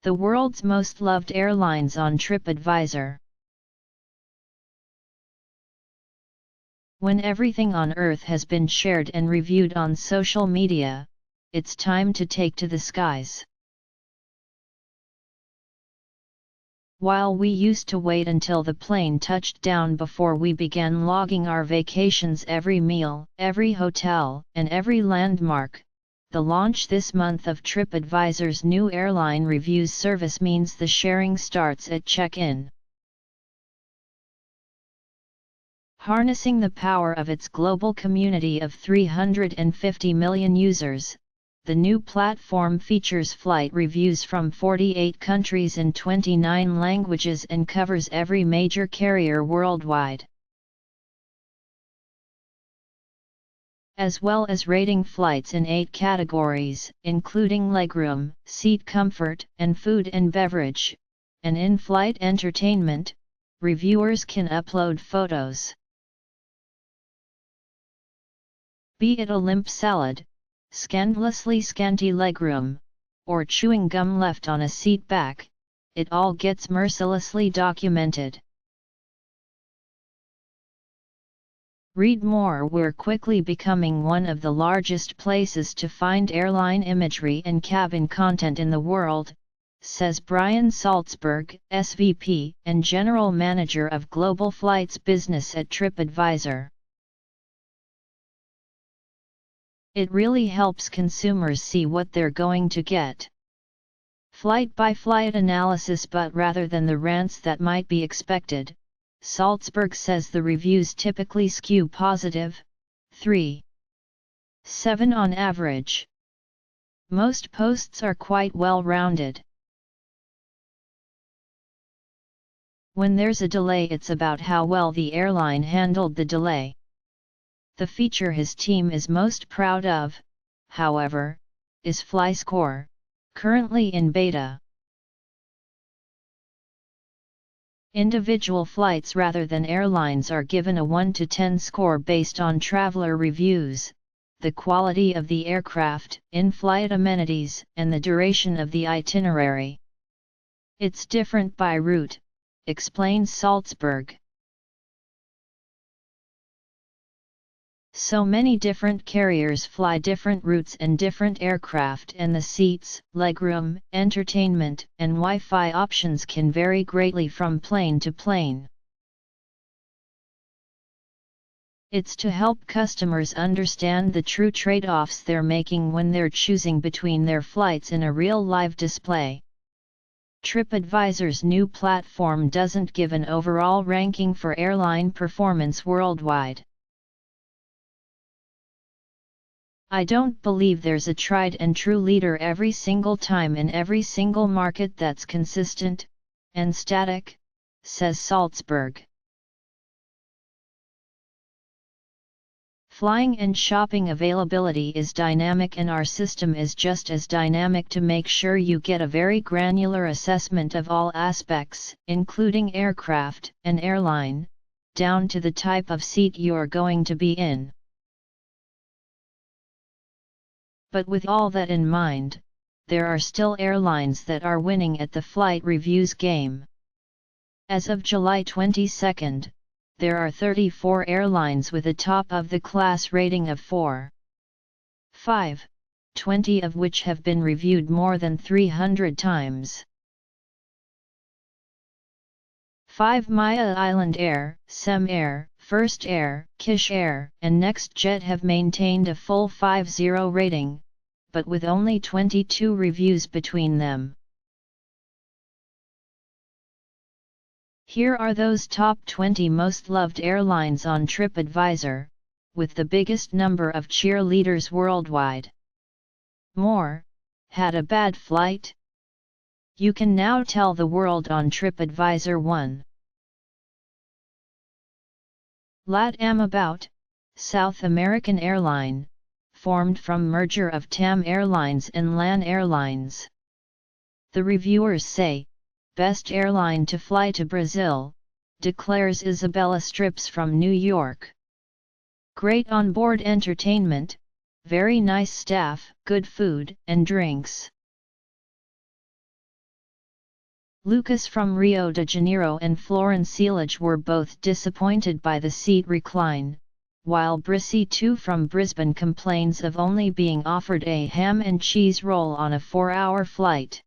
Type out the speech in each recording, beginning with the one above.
The world's most loved airlines on TripAdvisor. When everything on Earth has been shared and reviewed on social media, it's time to take to the skies. While we used to wait until the plane touched down before we began logging our vacations, every meal, every hotel, and every landmark, the launch this month of TripAdvisor's new airline reviews service means the sharing starts at check-in. Harnessing the power of its global community of 350 million users, the new platform features flight reviews from 48 countries in 29 languages and covers every major carrier worldwide, as well as rating flights in 8 categories, including legroom, seat comfort, and food and beverage. And in-flight entertainment, reviewers can upload photos. Be it a limp salad, scandalously scanty legroom, or chewing gum left on a seat back, it all gets mercilessly documented. Read more. We're quickly becoming one of the largest places to find airline imagery and cabin content in the world, says Brian Salzberg, SVP and General Manager of Global Flights Business at TripAdvisor. It really helps consumers see what they're going to get. Flight-by-flight analysis, but rather than the rants that might be expected, Salzberg says the reviews typically skew positive, 3.7 on average. Most posts are quite well-rounded. When there's a delay, it's about how well the airline handled the delay. The feature his team is most proud of, however, is FlyScore, currently in beta. Individual flights rather than airlines are given a 1 to 10 score based on traveler reviews, the quality of the aircraft, in-flight amenities, and the duration of the itinerary. It's different by route, explains Salzberg. So many different carriers fly different routes and different aircraft, and the seats, legroom, entertainment, and Wi-Fi options can vary greatly from plane to plane. It's to help customers understand the true trade-offs they're making when they're choosing between their flights in a real live display. TripAdvisor's new platform doesn't give an overall ranking for airline performance worldwide. I don't believe there's a tried and true leader every single time in every single market that's consistent and static, says Salzberg. Flying and shopping availability is dynamic, and our system is just as dynamic to make sure you get a very granular assessment of all aspects, including aircraft and airline, down to the type of seat you're going to be in. But with all that in mind, there are still airlines that are winning at the flight reviews game. As of July 22, there are 34 airlines with a top-of-the-class rating of 4.5, 20 of which have been reviewed more than 300 times. 5 Maya Island Air, Sem Air, First Air, Kish Air, and NextJet have maintained a full 5.0 rating, but with only 22 reviews between them. Here are those top 20 most loved airlines on TripAdvisor, with the biggest number of cheerleaders worldwide. More, had a bad flight? You can now tell the world on TripAdvisor. 1. LATAM About, South American airline, formed from merger of TAM Airlines and LAN Airlines. The reviewers say, best airline to fly to Brazil, declares Isabella Strips from New York. Great onboard entertainment, very nice staff, good food and drinks. Lucas from Rio de Janeiro and Florence Seelig were both disappointed by the seat recline, while Brissy 2 from Brisbane complains of only being offered a ham and cheese roll on a 4-hour flight.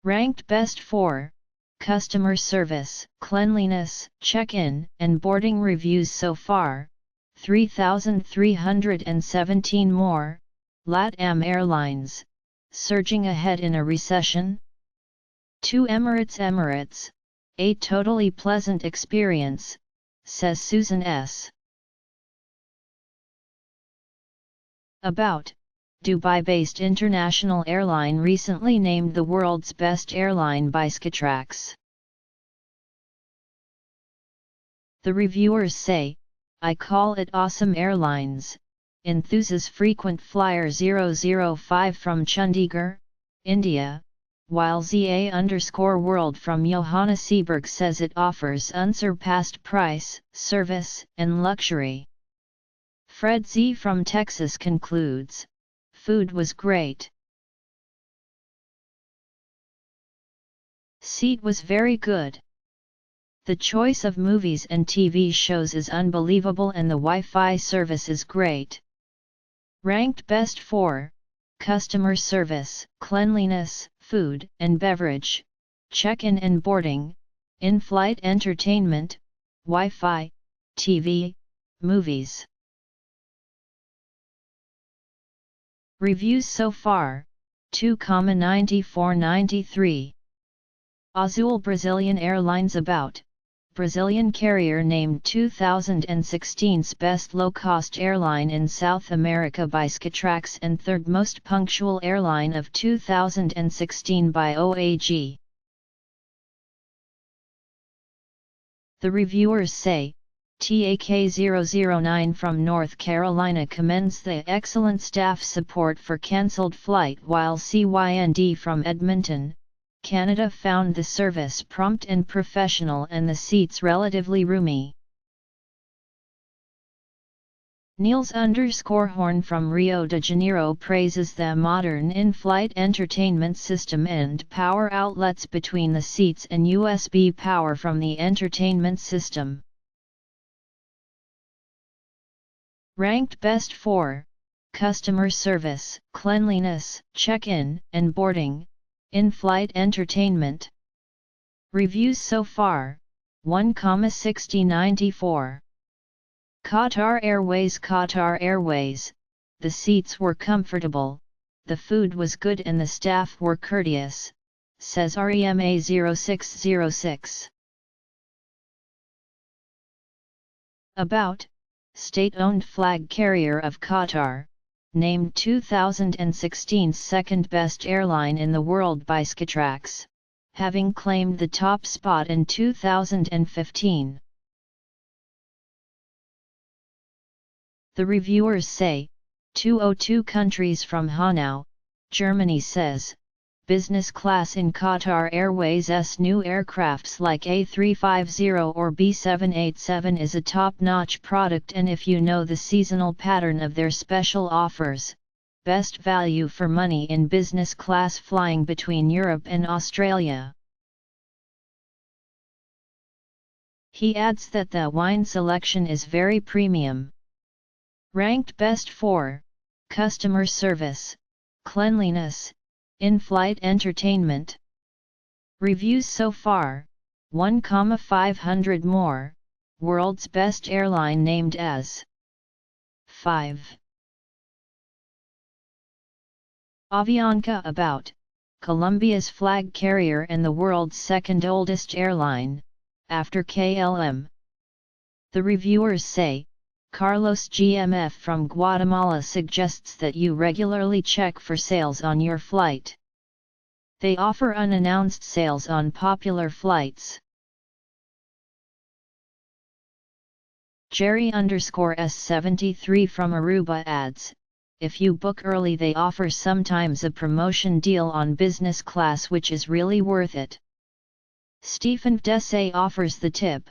Ranked Best 4, Customer Service, Cleanliness, Check-in, and Boarding Reviews so far, 3,317 more, LATAM Airlines, surging ahead in a recession? 2 Emirates, a totally pleasant experience, says Susan S. About, Dubai-based international airline recently named the world's best airline by Skytrax. The reviewers say, "I call it awesome airlines," enthuses frequent flyer 005 from Chandigarh, India, while ZA_world from Johannesburg says it offers unsurpassed price, service, and luxury. Fred Z from Texas concludes, "Food was great. Seat was very good. The choice of movies and TV shows is unbelievable and the Wi-Fi service is great." Ranked Best 4, Customer Service, Cleanliness, Food and Beverage, Check-in and Boarding, In-Flight Entertainment, Wi-Fi, TV, Movies. Reviews so far, 2,9493. Azul Brazilian Airlines About, Brazilian carrier named 2016's best low-cost airline in South America by Skytrax and third most punctual airline of 2016 by OAG. The reviewers say, TAK009 from North Carolina commends the excellent staff support for cancelled flight, while CYND from Edmonton, Canada found the service prompt and professional and the seats relatively roomy. Niels_Horn from Rio de Janeiro praises the modern in-flight entertainment system and power outlets between the seats and USB power from the entertainment system. Ranked Best 4, Customer Service, Cleanliness, Check-in and Boarding, In-Flight Entertainment. Reviews so far, 1,6094. Qatar Airways, the seats were comfortable, the food was good and the staff were courteous, says REMA0606. About, state-owned flag carrier of Qatar, named 2016's second-best airline in the world by Skytrax, having claimed the top spot in 2015. The reviewers say, 202 countries from Hanau, Germany says, business class in Qatar Airways' new aircrafts like A350 or B787 is a top-notch product, and if you know the seasonal pattern of their special offers, best value for money in business class flying between Europe and Australia. He adds that the wine selection is very premium. Ranked Best 4, Customer Service, Cleanliness, In-Flight Entertainment. Reviews so far, 1,500 more, World's Best Airline named as 5. Avianca About, Colombia's flag carrier and the world's second oldest airline, after KLM. The reviewers say, Carlos GMF from Guatemala suggests that you regularly check for sales on your flight. They offer unannounced sales on popular flights. Jerry_S73 from Aruba adds, if you book early they offer sometimes a promotion deal on business class which is really worth it. Stephen Dessay offers the tip.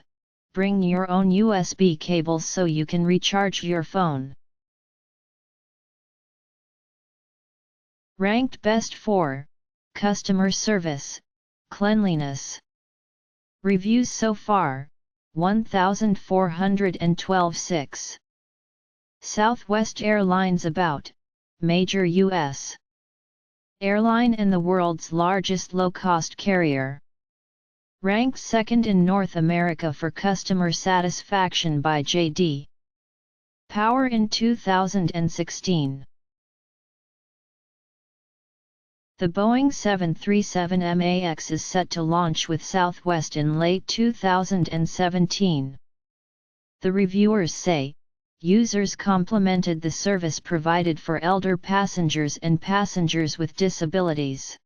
Bring your own USB cables so you can recharge your phone. Ranked Best 4, Customer Service, Cleanliness. Reviews so far, 1,412. 6. Southwest Airlines. About, major U.S. airline and the world's largest low-cost carrier. Ranked second in North America for customer satisfaction by J.D. Power in 2016. The Boeing 737 MAX is set to launch with Southwest in late 2017. The reviewers say, users complimented the service provided for elder passengers and passengers with disabilities.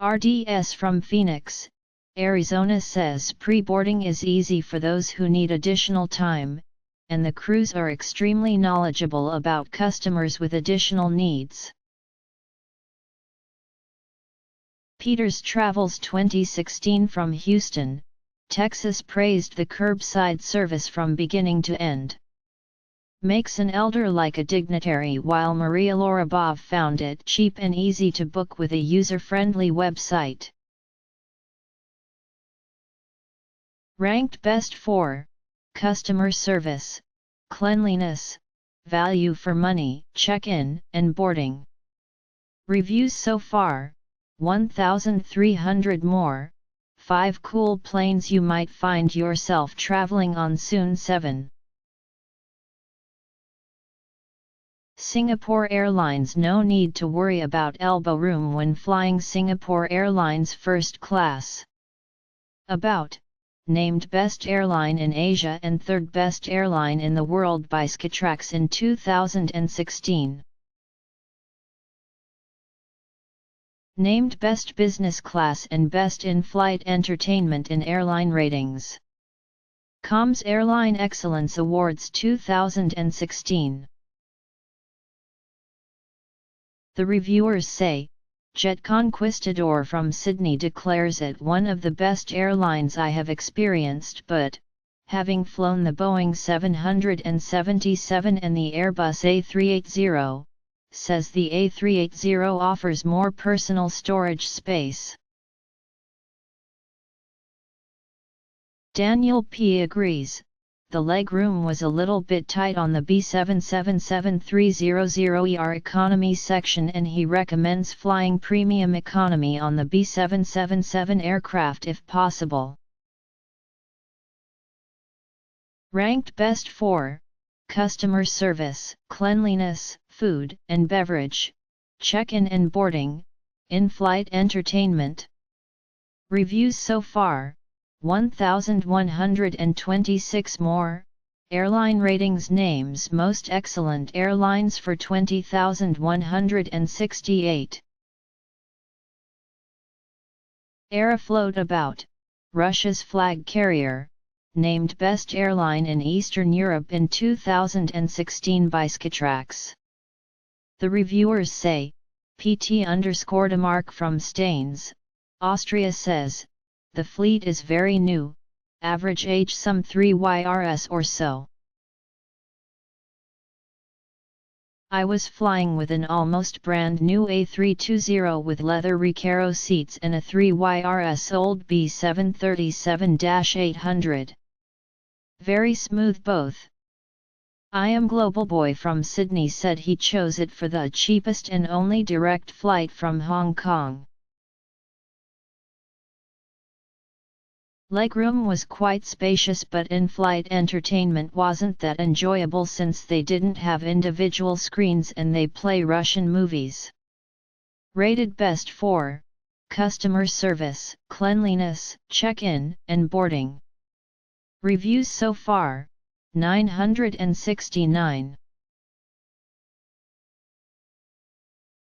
RDS from Phoenix, Arizona says pre-boarding is easy for those who need additional time, and the crews are extremely knowledgeable about customers with additional needs. Peters Travels 2016 from Houston, Texas praised the curbside service from beginning to end. Makes an elder like a dignitary, while Maria Lorabov found it cheap and easy to book with a user-friendly website. Ranked Best 4, Customer Service, Cleanliness, Value for Money, Check-in and Boarding. Reviews so far, 1,300 more, 5 cool planes you might find yourself traveling on soon. 7. Singapore Airlines. No need to worry about elbow room when flying Singapore Airlines first class. About, named Best Airline in Asia and Third Best Airline in the World by Skytrax in 2016. Named Best Business Class and Best In-Flight Entertainment in Airline Ratings. Com's Airline Excellence Awards 2016. The reviewers say, Jet Conquistador from Sydney declares it one of the best airlines I have experienced, but, having flown the Boeing 777 and the Airbus A380, says the A380 offers more personal storage space. Daniel P. agrees, the legroom was a little bit tight on the B777-300ER economy section, and he recommends flying premium economy on the B777 aircraft if possible. Ranked Best 4, Customer Service, Cleanliness, Food and Beverage, Check-in and Boarding, In-Flight Entertainment. Reviews so far, 1,126 more, Airline Ratings. Names Most Excellent Airlines for 20,168. Aeroflot. About, Russia's flag carrier, named Best Airline in Eastern Europe in 2016 by Skytrax. The reviewers say, PT_Mark from Staines, Austria says, the fleet is very new, average age some 3 YRS or so. I was flying with an almost brand new A320 with leather Recaro seats and a 3 YRS old B737-800. Very smooth both. I Am Global Boy from Sydney said he chose it for the cheapest and only direct flight from Hong Kong. Legroom was quite spacious, but in-flight entertainment wasn't that enjoyable since they didn't have individual screens and they play Russian movies. Rated Best 4, Customer Service, Cleanliness, Check-in and Boarding. Reviews so far, 969.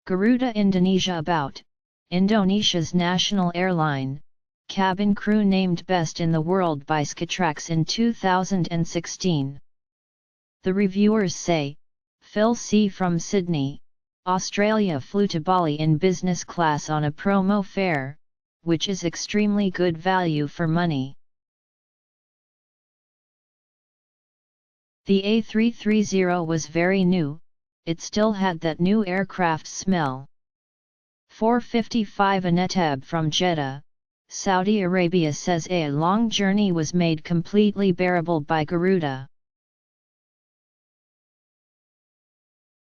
Garuda Indonesia. About, Indonesia's national airline, cabin crew named Best in the World by Skytrax in 2016. The reviewers say, Phil C. from Sydney, Australia flew to Bali in business class on a promo fare, which is extremely good value for money. The A330 was very new, it still had that new aircraft smell. 4:55 Aneteb from Jeddah, Saudi Arabia says a long journey was made completely bearable by Garuda.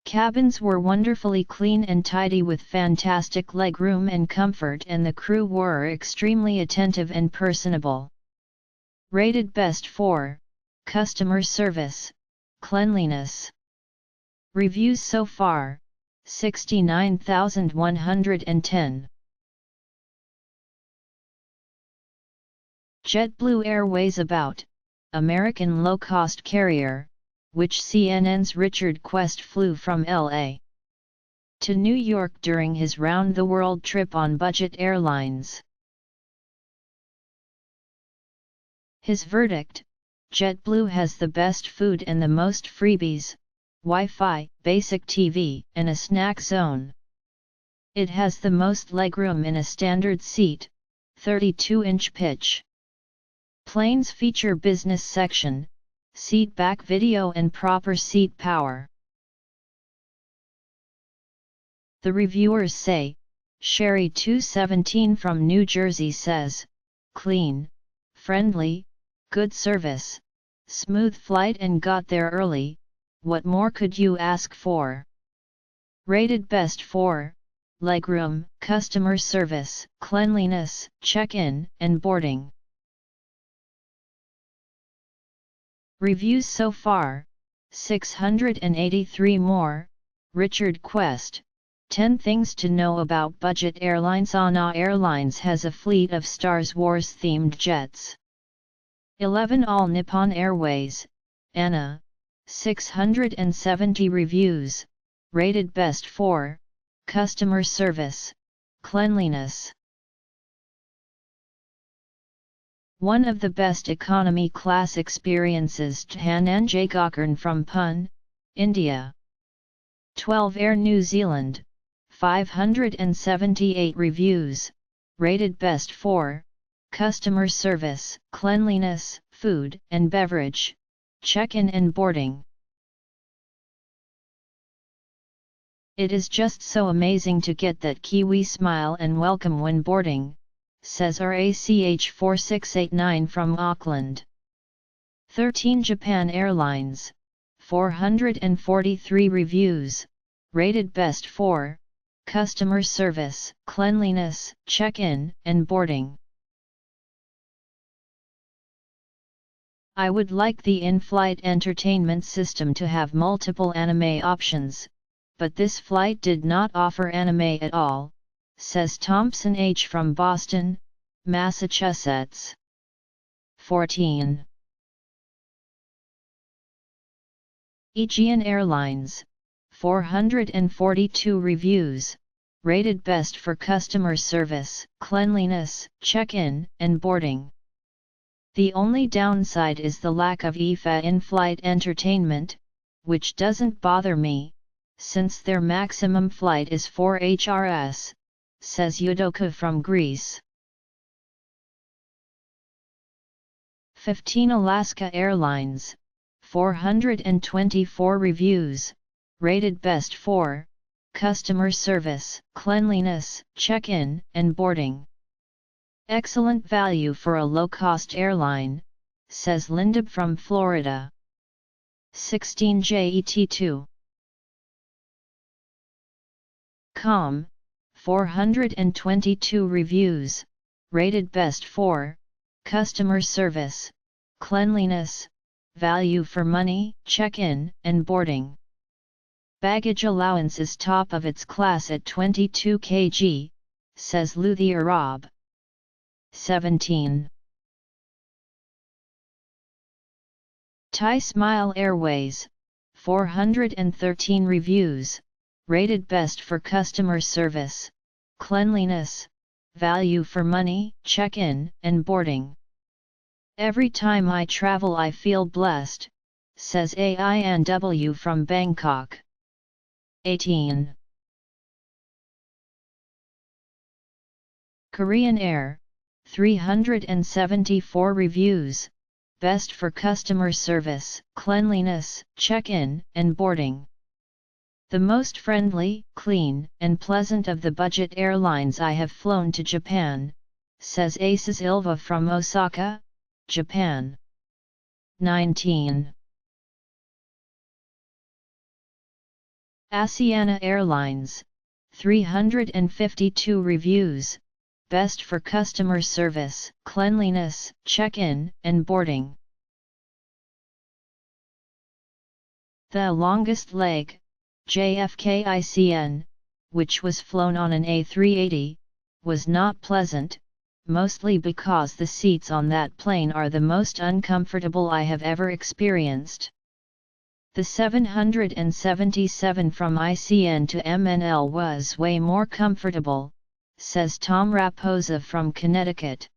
Cabins were wonderfully clean and tidy with fantastic legroom and comfort, and the crew were extremely attentive and personable. Rated best for customer service, cleanliness. Reviews so far, 69,110. JetBlue Airways about, American low-cost carrier, which CNN's Richard Quest flew from LA to New York during his round-the-world trip on budget airlines. His verdict: JetBlue has the best food and the most freebies, Wi-Fi, basic TV, and a snack zone. It has the most legroom in a standard seat, 32-inch pitch. Planes feature business section, seat back video and proper seat power. The reviewers say, Sherry 217 from New Jersey says, clean, friendly, good service, smooth flight and got there early, what more could you ask for? Rated best for legroom, customer service, cleanliness, check-in, and boarding. Reviews so far, 683 more. Richard Quest, 10 Things to Know About Budget Airlines. ANA Airlines has a fleet of Star Wars themed jets. 11 All Nippon Airways, ANA, 670 reviews, rated best for customer service, cleanliness. One of the best economy class experiences. Dhananjay Gokern from Pune, India. 12 Air New Zealand, 578 reviews, rated best for customer service, cleanliness, food and beverage, check-in and boarding. It is just so amazing to get that Kiwi smile and welcome when boarding, says RACH4689 from Auckland. 13 Japan Airlines, 443 reviews, rated best for customer service, cleanliness, check-in, and boarding. I would like the in-flight entertainment system to have multiple anime options, but this flight did not offer anime at all, says Thompson H. from Boston, Massachusetts. 14. Aegean Airlines, 442 reviews, rated best for customer service, cleanliness, check-in, and boarding. The only downside is the lack of IFA in-flight entertainment, which doesn't bother me, since their maximum flight is 4 HRS, says Yudoka from Greece. 15 Alaska Airlines, 424 reviews, rated best for customer service, cleanliness, check-in, and boarding. Excellent value for a low-cost airline, says Linda from Florida. 16 JET2. Com, 422 reviews, rated best for customer service, cleanliness, value for money, check-in, and boarding. Baggage allowance is top of its class at 22 kg, says Luthi Arab. 17. Thai Smile Airways, 413 reviews, rated best for customer service, cleanliness, value for money, check-in, and boarding. Every time I travel I feel blessed, says AINW from Bangkok. 18. Korean Air, 374 reviews, best for customer service, cleanliness, check-in, and boarding. The most friendly, clean, and pleasant of the budget airlines I have flown to Japan, says Aces Ilva from Osaka, Japan. 19. Asiana Airlines, 352 reviews, best for customer service, cleanliness, check-in, and boarding. The longest leg, JFK-ICN, which was flown on an A380, was not pleasant, mostly because the seats on that plane are the most uncomfortable I have ever experienced. The 777 from ICN to MNL was way more comfortable, says Tom Raposa from Connecticut.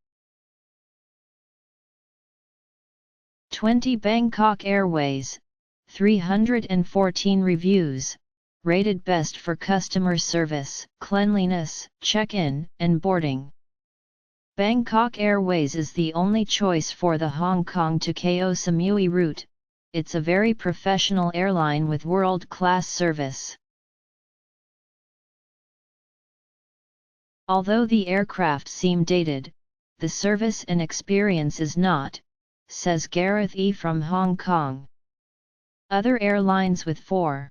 20 Bangkok Airways, 314 reviews, rated best for customer service, cleanliness, check-in, and boarding. Bangkok Airways is the only choice for the Hong Kong to Koh Samui route. It's a very professional airline with world-class service. Although the aircraft seem dated, the service and experience is not, says Gareth E. from Hong Kong. Other airlines with 4